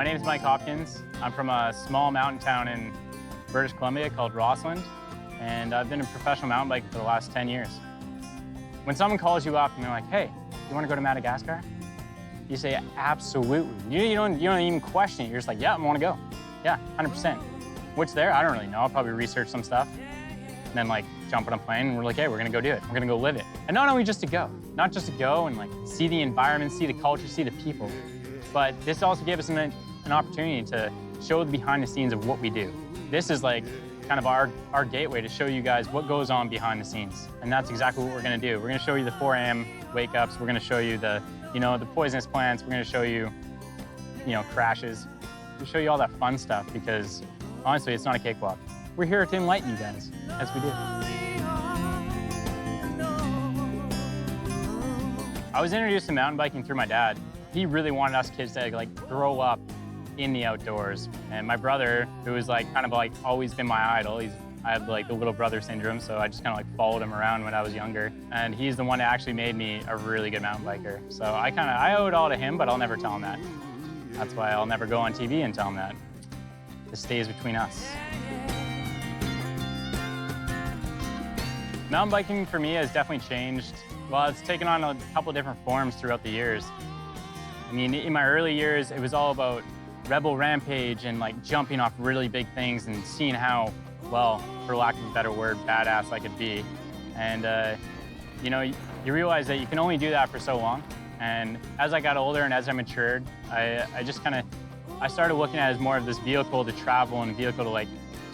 My name is Mike Hopkins. I'm from a small mountain town in British Columbia called Rossland, and I've been a professional mountain biker for the last 10 years. When someone calls you up and they're like, hey, you want to go to Madagascar? You say, absolutely. You don't even question it. You're just like, yeah, I want to go. Yeah, 100%. What's there? I don't really know. I'll probably research some stuff. And then like jump on a plane and we're like, hey, we're gonna go do it. We're gonna go live it. And not only just to go, not just to go and like see the environment, see the culture, see the people, but this also gave us an opportunity to show the behind the scenes of what we do. This is like kind of our gateway to show you guys what goes on behind the scenes. And that's exactly what we're gonna do. We're gonna show you the 4 a.m. wake ups. We're gonna show you the poisonous plants. We're gonna show you, crashes. We'll show you all that fun stuff because honestly, it's not a cakewalk. We're here to enlighten you guys, as we do. I was introduced to mountain biking through my dad. He really wanted us kids to like grow up in the outdoors. And my brother, who was always been my idol, I have like the little brother syndrome, so I just kind of like followed him around when I was younger. And he's the one that actually made me a really good mountain biker. So I owe it all to him, but I'll never tell him that. That's why I'll never go on TV and tell him that. This stays between us. Mountain biking for me has definitely changed. Well, it's taken on a couple different forms throughout the years. I mean, in my early years, it was all about rebel rampage and like jumping off really big things and seeing how, well, for lack of a better word, badass I could be. And, you realize that you can only do that for so long. And as I got older and as I matured, I started looking at it as more of this vehicle to travel and a vehicle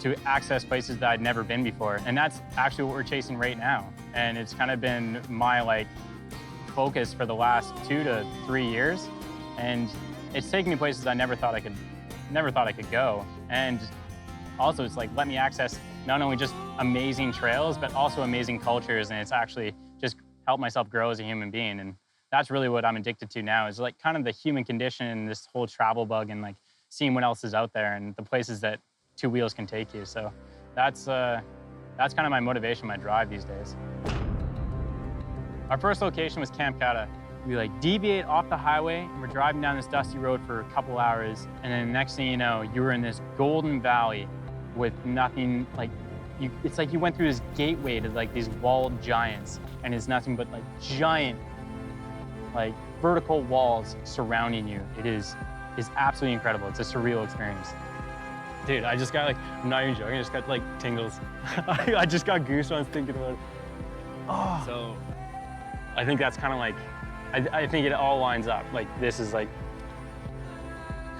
to access places that I'd never been before. And that's actually what we're chasing right now. And it's kind of been my focus for the last 2 to 3 years. And it's taken me places I never thought I could go. And also it's like, let me access not only just amazing trails, but also amazing cultures. And it's actually just helped myself grow as a human being. And that's really what I'm addicted to now, is like kind of the human condition and this whole travel bug and like seeing what else is out there and the places that 2 wheels can take you. So that's kind of my motivation, my drive these days. Our first location was Camp Kata. We deviate off the highway and we're driving down this dusty road for a couple hours. And then the next thing you know, you were in this golden valley with nothing, it's like you went through this gateway to these walled giants, and it's nothing but giant, vertical walls surrounding you. It's absolutely incredible. It's a surreal experience. Dude, I just got I'm not even joking, I just got tingles. I just got goosebumps thinking about it. Oh. So I think that's kind of I think it all lines up. This is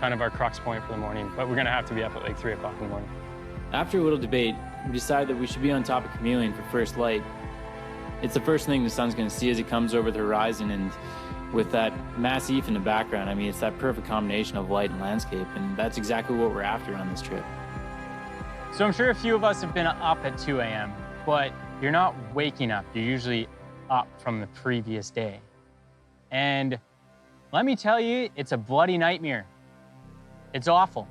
kind of our crux point for the morning, but we're gonna have to be up at 3 o'clock in the morning. After a little debate, we decided that we should be on top of Chameleon for first light. It's the first thing the sun's gonna see as it comes over the horizon, and with that massif in the background, I mean, it's that perfect combination of light and landscape, and that's exactly what we're after on this trip. So I'm sure a few of us have been up at 2 a.m., but you're not waking up. You're usually up from the previous day. And let me tell you, it's a bloody nightmare. It's awful.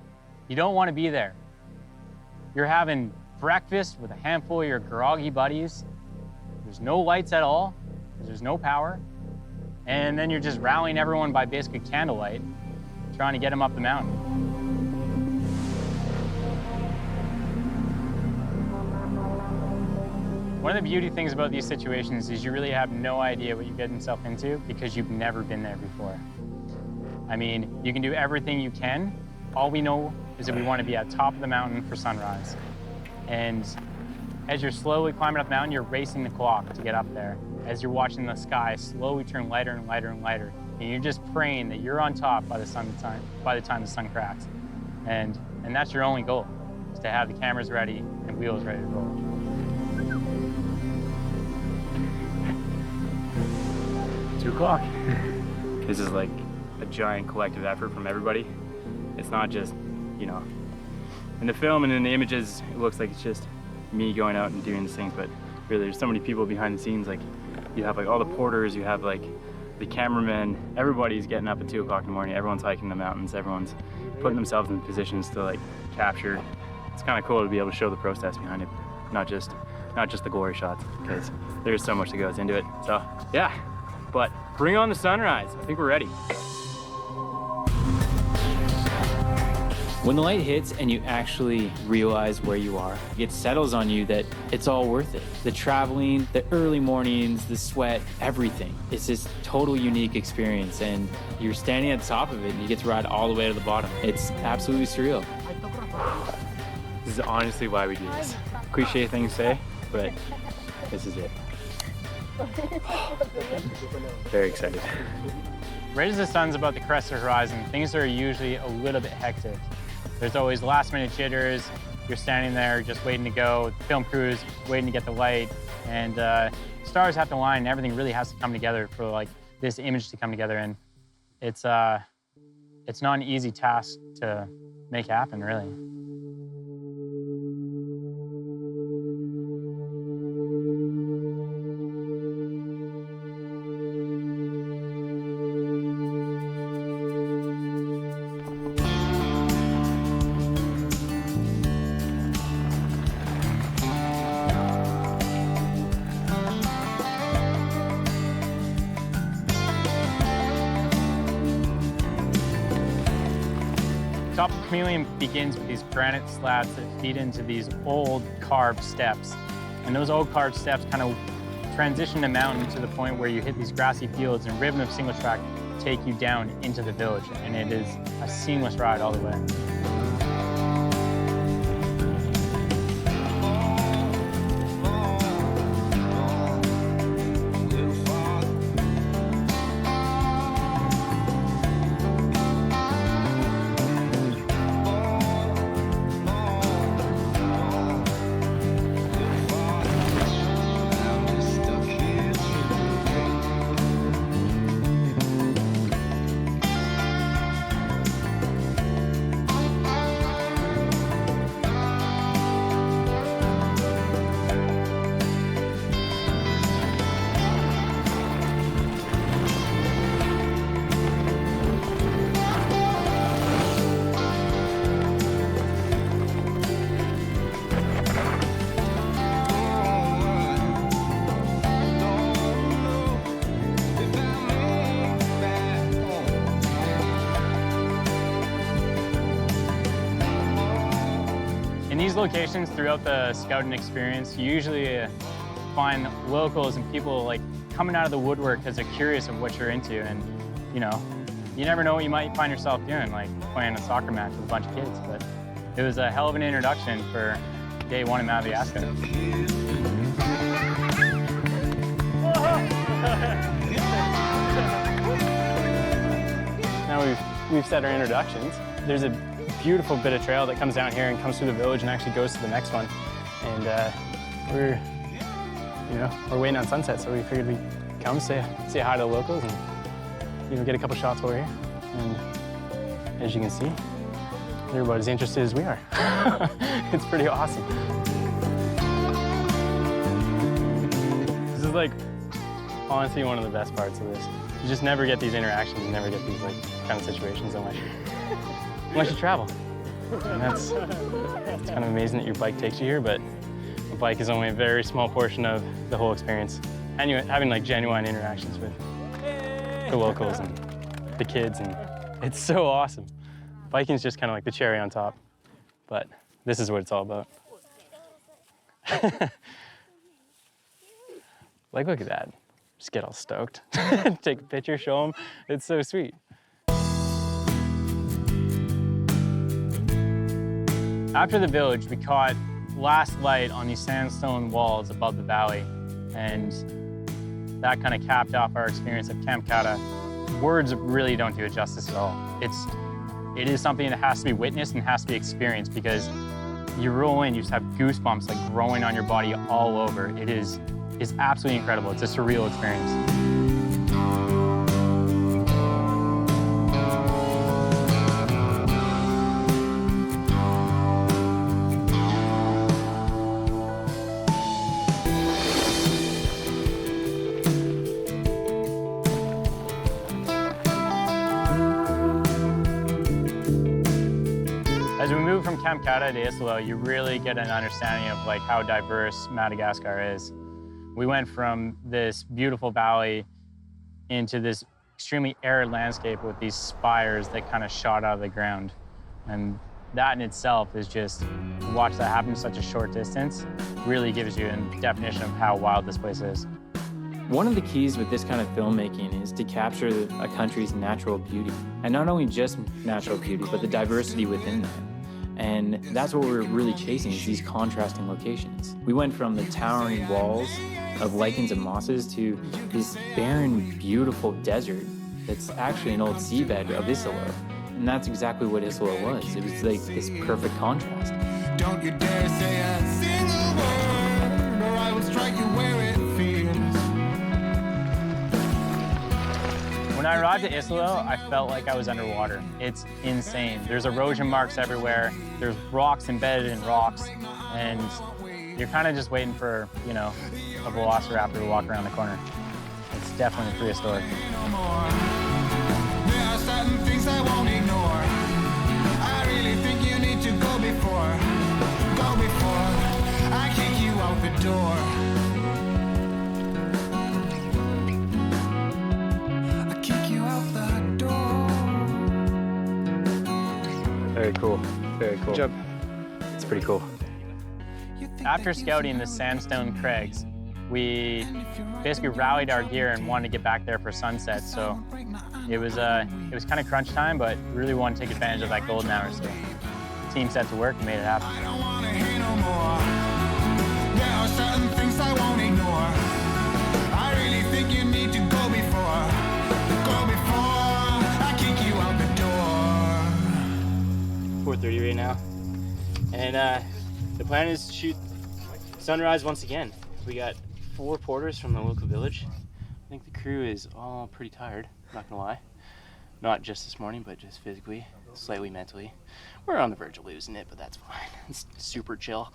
You don't want to be there. You're having breakfast with a handful of your groggy buddies. There's no lights at all, because there's no power. And then you're just rallying everyone by basically candlelight, trying to get them up the mountain. One of the beauty things about these situations is you really have no idea what you're getting yourself into because you've never been there before. I mean, you can do everything you can. All we know is that we want to be at top of the mountain for sunrise. And as you're slowly climbing up the mountain, you're racing the clock to get up there. As you're watching the sky slowly turn lighter and lighter and lighter, and you're just praying that you're on top by the time the sun cracks. And that's your only goal, is to have the cameras ready and wheels ready to roll. Two o'clock. This is a giant collective effort from everybody. It's not just, in the film and in the images, it looks like it's just me going out and doing these things, but really there's so many people behind the scenes. You have all the porters, you have the cameramen, everybody's getting up at 2 o'clock in the morning, everyone's hiking the mountains, everyone's putting themselves in positions to capture. It's kind of cool to be able to show the process behind it, not just the glory shots, because there's so much that goes into it. So yeah, but bring on the sunrise. I think we're ready. When the light hits and you actually realize where you are, it settles on you that it's all worth it. The traveling, the early mornings, the sweat, everything. It's this total unique experience, and you're standing at the top of it and you get to ride all the way to the bottom. It's absolutely surreal. This is honestly why we do this. Cliche thing to say, but this is it. Very excited. Right as the sun's about to crest the horizon, things are usually a little bit hectic. There's always last-minute jitters. You're standing there just waiting to go. The film crew's waiting to get the light, and stars have to align, and everything really has to come together for like this image to come together. And it's not an easy task to make happen, really. Top of Chameleon begins with these granite slabs that feed into these old carved steps. And those old carved steps kind of transition the mountain to the point where you hit these grassy fields, and ribbon of single track take you down into the village. And it is a seamless ride all the way. In these locations throughout the scouting experience, you usually find locals and people like coming out of the woodwork because they're curious of what you're into, and you know, you never know what you might find yourself doing, like playing a soccer match with a bunch of kids. But it was a hell of an introduction for day one in Madagascar. Now we've set our introductions. There's a beautiful bit of trail that comes down here and comes through the village and actually goes to the next one. And we're waiting on sunset, so we figured we'd come say hi to the locals and get a couple shots while we're here. And as you can see, they're about as interested as we are. It's pretty awesome. This is like honestly one of the best parts of this. You just never get these interactions, you never get these like kind of situations unless you travel. And it's kind of amazing that your bike takes you here, but a bike is only a very small portion of the whole experience. And you having like genuine interactions with the locals and the kids, and it's so awesome. Biking is just kind of like the cherry on top, but this is what it's all about. Like, look at that. Just get all stoked. Take a picture, show them. It's so sweet. After the village, we caught last light on these sandstone walls above the valley, and that kind of capped off our experience at Camp Kata. Words really don't do it justice at all. It is something that has to be witnessed and has to be experienced, because you roll in, you just have goosebumps like growing on your body all over. It's absolutely incredible. It's a surreal experience. As we move from Camp Kata to Isolo, you really get an understanding of like how diverse Madagascar is. We went from this beautiful valley into this extremely arid landscape with these spires that kind of shot out of the ground. And that in itself is just, to watch that happen in such a short distance, really gives you a definition of how wild this place is. One of the keys with this kind of filmmaking is to capture a country's natural beauty. And not only just natural beauty, but the diversity within that. And that's what we're really chasing, is these contrasting locations. We went from the towering walls of lichens and mosses to this barren, beautiful desert that's actually an old seabed of Isola. And that's exactly what Isola was. It was like this perfect contrast. Don't you dare say a single word, or I will strike you where it feels. When I arrived at Isola, I felt like I was underwater. It's insane. There's erosion marks everywhere. There's rocks embedded in rocks. And you're kind of just waiting for, you know, a velociraptor to walk around the corner. It's definitely prehistoric. No more. There are certain things I won't ignore. I really think you need to go before I kick you out the door. I kick you out the door. Very cool. Very cool. Good job. It's pretty cool. After scouting the sandstone crags, we basically rallied our gear and wanted to get back there for sunset. So it was kind of crunch time, but really wanted to take advantage of that golden hour. So the team set to work and made it happen. I don't wanna hear no more. There are certain things I won't ignore. I really think you need to go before I kick you out the door. 4:30 right now, and the plan is to shoot sunrise once again. We got 4 porters from the local village. I think the crew is all pretty tired, not gonna lie. Not just this morning, but just physically, slightly mentally. We're on the verge of losing it, but that's fine. It's super chill.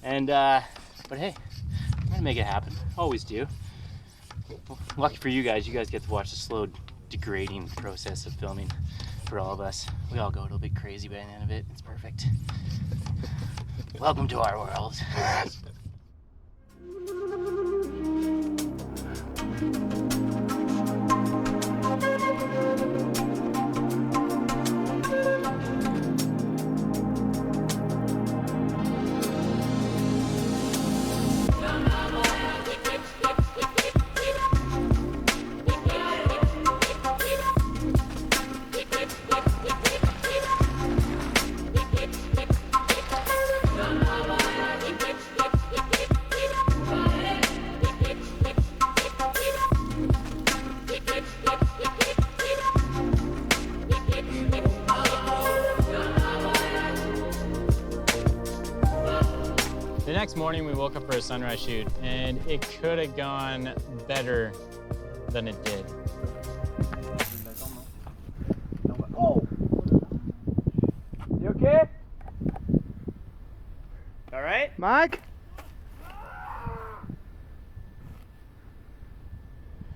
And, but hey, I'm gonna make it happen. Always do. Lucky for you guys get to watch the slow degrading process of filming. For all of us, we all go a little bit crazy by the end of it. It's perfect. Welcome to our world. The next morning, we woke up for a sunrise shoot, and it could have gone better than it did. Oh! You okay? All right? Mike?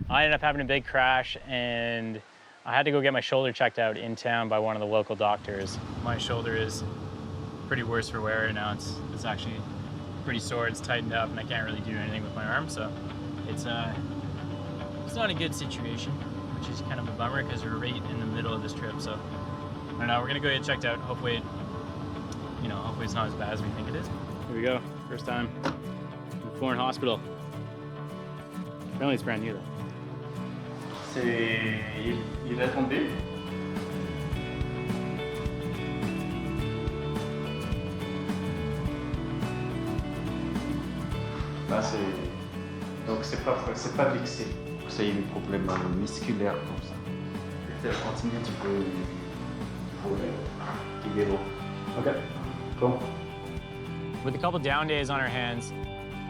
I ended up having a big crash, and I had to go get my shoulder checked out in town by one of the local doctors. My shoulder is pretty worse for wear now. It's actually pretty sore. It's tightened up, and I can't really do anything with my arm. So it's not a good situation, which is kind of a bummer because we're right in the middle of this trip. So I don't know. We're gonna go get checked out. Hopefully, hopefully it's not as bad as we think it is. Here we go. First time in a foreign hospital. Apparently it's brand new though. Il est tombé. Donc c'est pas vexé. Ça y est, des problèmes musculaires comme ça. Peut-être continuer un petit peu pour les vélos. Okay, cool. With a couple down days on our hands,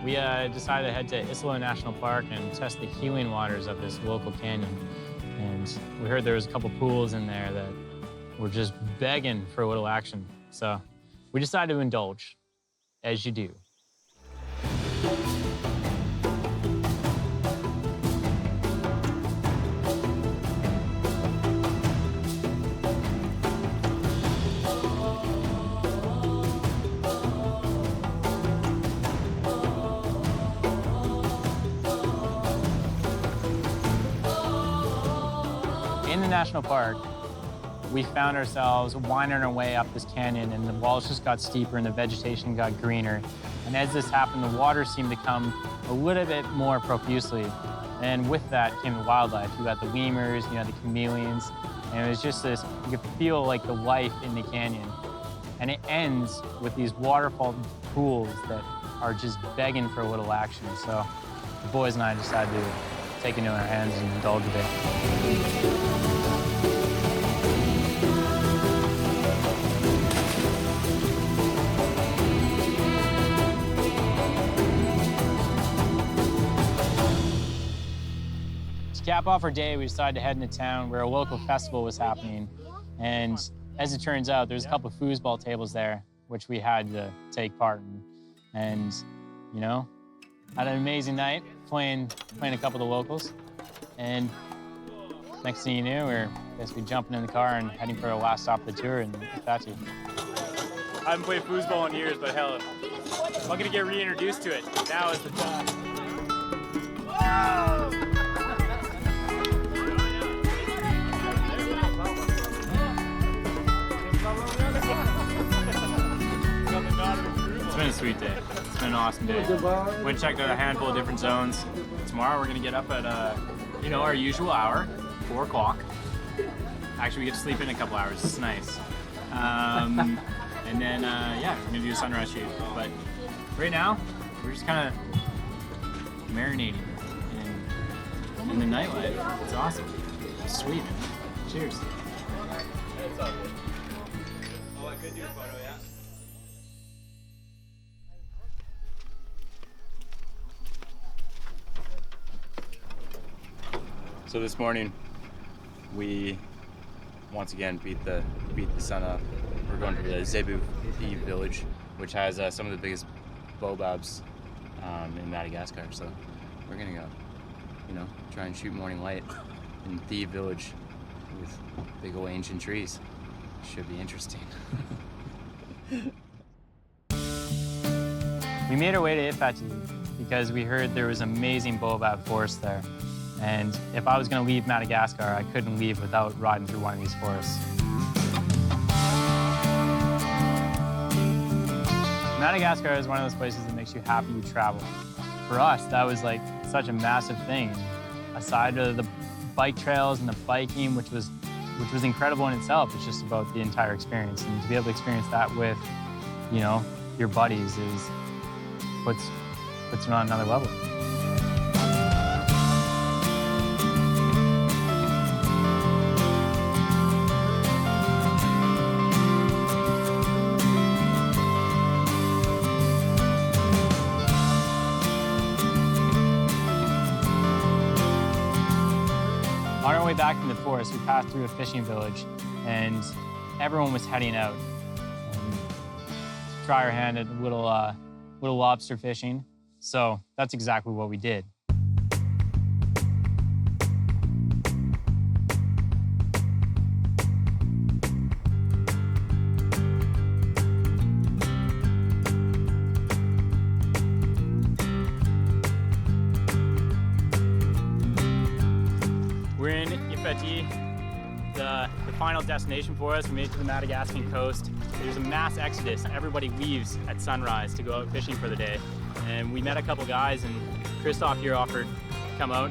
we decided to head to Isola National Park and test the healing waters of this local canyon. And we heard there was a couple pools in there that were just begging for a little action. So we decided to indulge, as you do. In the national park, we found ourselves winding our way up this canyon, and the walls just got steeper and the vegetation got greener. And as this happened, the water seemed to come a little bit more profusely. And with that came the wildlife. You got the lemurs, you had the chameleons, and it was just this, you could feel like the life in the canyon. And it ends with these waterfall pools that are just begging for a little action. So the boys and I decided to take it into our hands and indulge a bit. To cap off our day, we decided to head into town where a local festival was happening. And as it turns out, there's a couple of foosball tables there, which we had to take part in. And, you know, had an amazing night playing a couple of the locals. And next thing you knew, we were basically jumping in the car and heading for our last stop of the tour in Ifati. I haven't played foosball in years, but hell, if I'm gonna get reintroduced to it, now is the time. It's been a sweet day. It's been an awesome day. Went and checked out a handful of different zones. Tomorrow we're gonna get up at, you know, our usual hour, 4 o'clock. Actually, we get to sleep in a couple hours. It's nice. And then, yeah, we're gonna do a sunrise shoot. But right now, we're just kind of marinating in the nightlife. It's awesome. It's sweet, man. Cheers. So this morning, we once again beat the sun up. We're going to the Zebu village, which has some of the biggest baobabs in Madagascar. So we're gonna go, you know, try and shoot morning light in the village with big old ancient trees. Should be interesting. We made our way to Ifati because we heard there was amazing baobab forest there. And if I was going to leave Madagascar, I couldn't leave without riding through one of these forests. Madagascar is one of those places that makes you happy you travel. For us, that was like such a massive thing. Aside of the bike trails and the biking, which was incredible in itself, it's just about the entire experience. And to be able to experience that with, you know, your buddies puts it on another level. On our way back from the forest, we passed through a fishing village, and everyone was heading out and try our hand at little lobster fishing. So that's exactly what we did. We're in Ifati, the final destination for us. We made it to the Madagascar coast. There's a mass exodus. Everybody leaves at sunrise to go out fishing for the day. And we met a couple guys, and Christoph here offered to come out,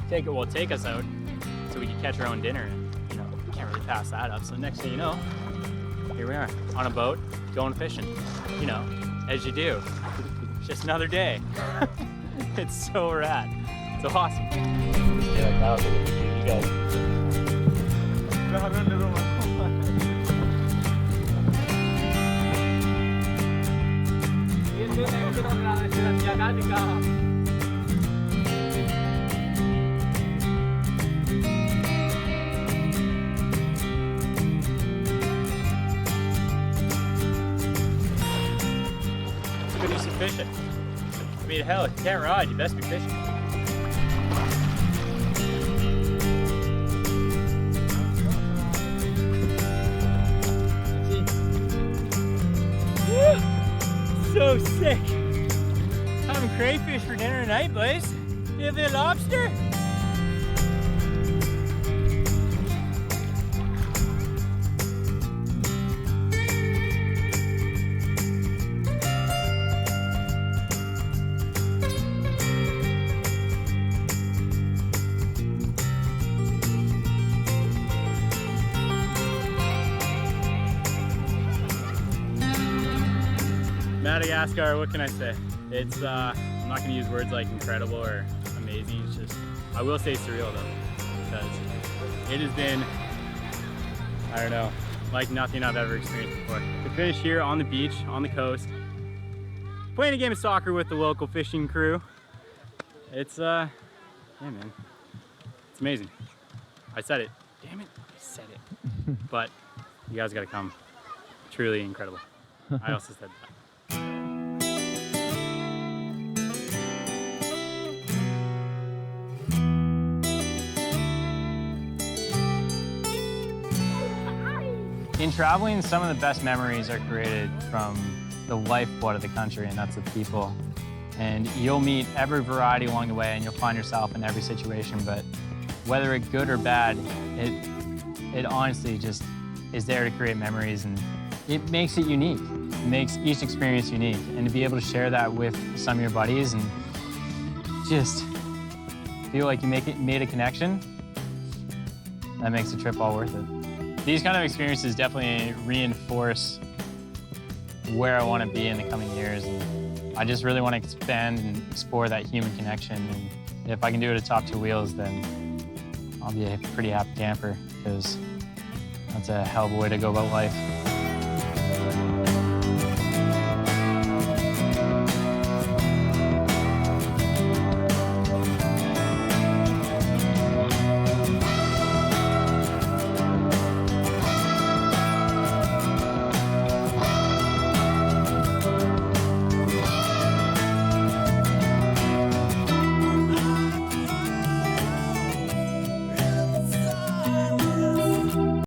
take us out so we could catch our own dinner. And, you know, we can't really pass that up. So next thing you know, here we are on a boat going fishing, you know, as you do. It's just another day. It's so rad. It's awesome. Yeah, that'll be it. You guys. Let's go do some fishing. I mean, hell, if you can't ride, you best be fishing. So sick. Having crayfish for dinner tonight, boys. You have a lobster? Madagascar, what can I say? It's, I'm not gonna use words like incredible or amazing. It's just, I will say surreal though, because it has been, I don't know, like nothing I've ever experienced before. To finish here on the beach, on the coast, playing a game of soccer with the local fishing crew. It's, yeah man, it's amazing. I said it, damn it, I said it. But you guys gotta come, truly incredible. I also said that. In traveling, some of the best memories are created from the lifeblood of the country, and that's the people. And you'll meet every variety along the way, and you'll find yourself in every situation, but whether it's good or bad, it honestly just is there to create memories, and it makes it unique. It makes each experience unique, and to be able to share that with some of your buddies and just feel like you made a connection, that makes the trip all worth it. These kind of experiences definitely reinforce where I want to be in the coming years, and I just really want to expand and explore that human connection. And if I can do it atop two wheels, then I'll be a pretty happy camper, because that's a hell of a way to go about life.